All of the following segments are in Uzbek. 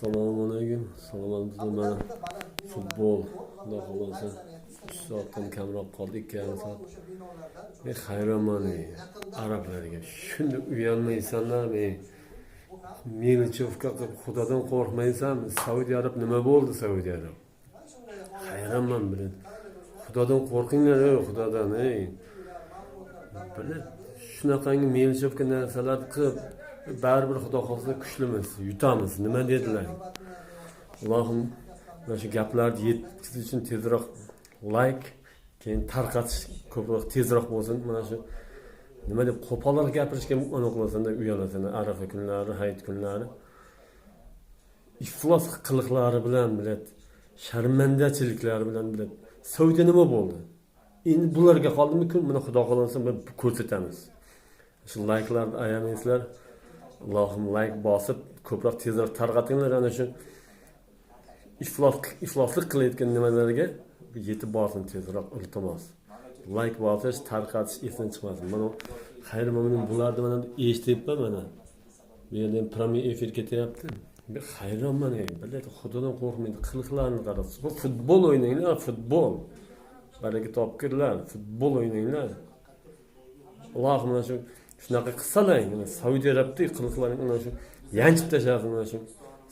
Assalomu alaykum. Salomatmisiz? Mana futbol xudo xolasa 3 soatdan kamroq qoldi, 2,5 soat. Men hayronman arablarga. Shunda uyalmaysanlar, Milichovga xudodan qo'rqmaysanmi? Saudiya Arab nima bo'ldi Saudiya Arab? Hayronman bilan. Xudodan qo'rqinglar, xudodan, Bilan shunaqangi Milichovga narsalar qilib, baribir xudo xolasa kuchlimiz, yutamiz. Nima dedilar? Allohim mana shu gaplarni yetkazish uchun tezroq like, keyin tarqatish ko'proq tezroq bo'lsin. Mana shu nima deb qo'pollar gapirishga aniqlasanda uyalasan, arafa kunlari, hayit kunlari. Iflos qiliqlari bilan sharmandachiliklari bilan Saudiya nima bo'ldi? Endi bularga qoldimi kun, mana xudo xolasa ko'rsatamiz. Shu like'larni ayamaysizlar. Allohim like bosib, ko'proq tezroq tarqatinglar ana shu ifloslik qilayotgan nimalarga yetib borsin tezroq, iltimos. Like bosish, tarqatish esdan chiqmasin. Mana hayronman bularni mana eshityapman mana. Bu yerda ham prямой efir ketyapti. Men hayronman, biladi xudodan qo'rqmaydi, qiliqlarni qarab. Futbol o'ynanglar, futbol. Baraka topkirlar, futbol o'ynanglar. Allohim mana shu shunaqa qilsalang, Saudiya Arabdagi qiliqlaring mana shu yanchib tashlasin mana shu.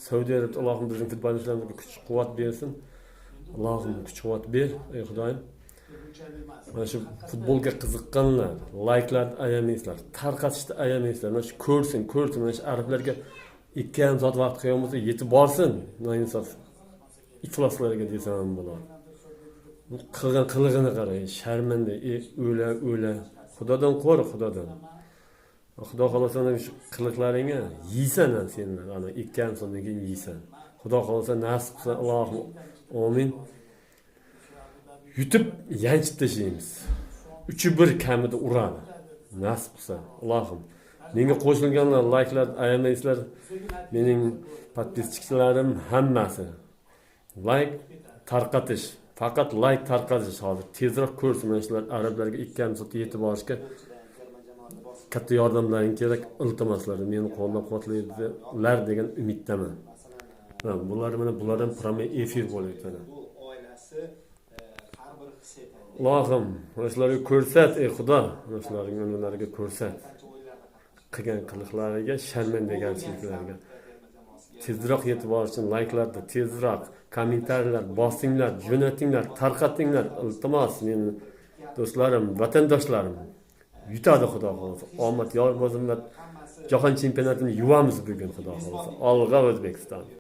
Saudiya Arabda Allohim bizning futbolchilarimizga kuch-quvvat bersin. Allohim kuch-quvvat ber, ey Xudoyim. Mana shu futbolga qiziqqanlar, like'larni ayamaysizlar, tarqatishni ayamaysizlar. Mana shu ko'rsin, mana shu arablarga 2,5 soat vaqt qo'yamiz, yetib borsin. Noinsof ifloslarga desam bo'ladi. Bu qilgan qilig'ini qarang, sharmanda, o'la. Xudodan qo'rq, xudodan. Xudo xolasa shu qiliqlaringga yeysan senlar, ana 2,5 soatdan keyin yeysan. Xudo xolasa nasib qilsa, Allohim amin. Yutib yanchib tashlaymiz. 3-1 kamida uradi. Nasib qilsa, Allohim. Menga qo'shilganlar, like'lar ayamaysizlar. Mening podpischichlarim hammasi. Like tarqatish, faqat like tarqatish hozir. Tezroq ko'rsin mana shular arablarga 2,5 soat yetib borishga katta yordamlaring kerak, iltimoslar. Meni qo'llab-quvvatlaydilar degan umiddaman. Bulardan prямой efir bo'layotgan. Allohim, o'shalarga ko'rsat, ey Xudo, o'shalarning o'limlariga ko'rsat. Qilgan qiliqlariga, sharmandagarchiliklarga tezroq yetib borish uchun like'larni tezroq, kommentariylar bosinglar, jo'natinglar, tarqatinglar. Iltimos, meni do'stlarim, vatandoshlarim. Yutadi xudo xolasa. Omad yor bo'lsin va jahon chempionatini yuvamiz bugun xudo xolasa. Olg'a O'zbekiston.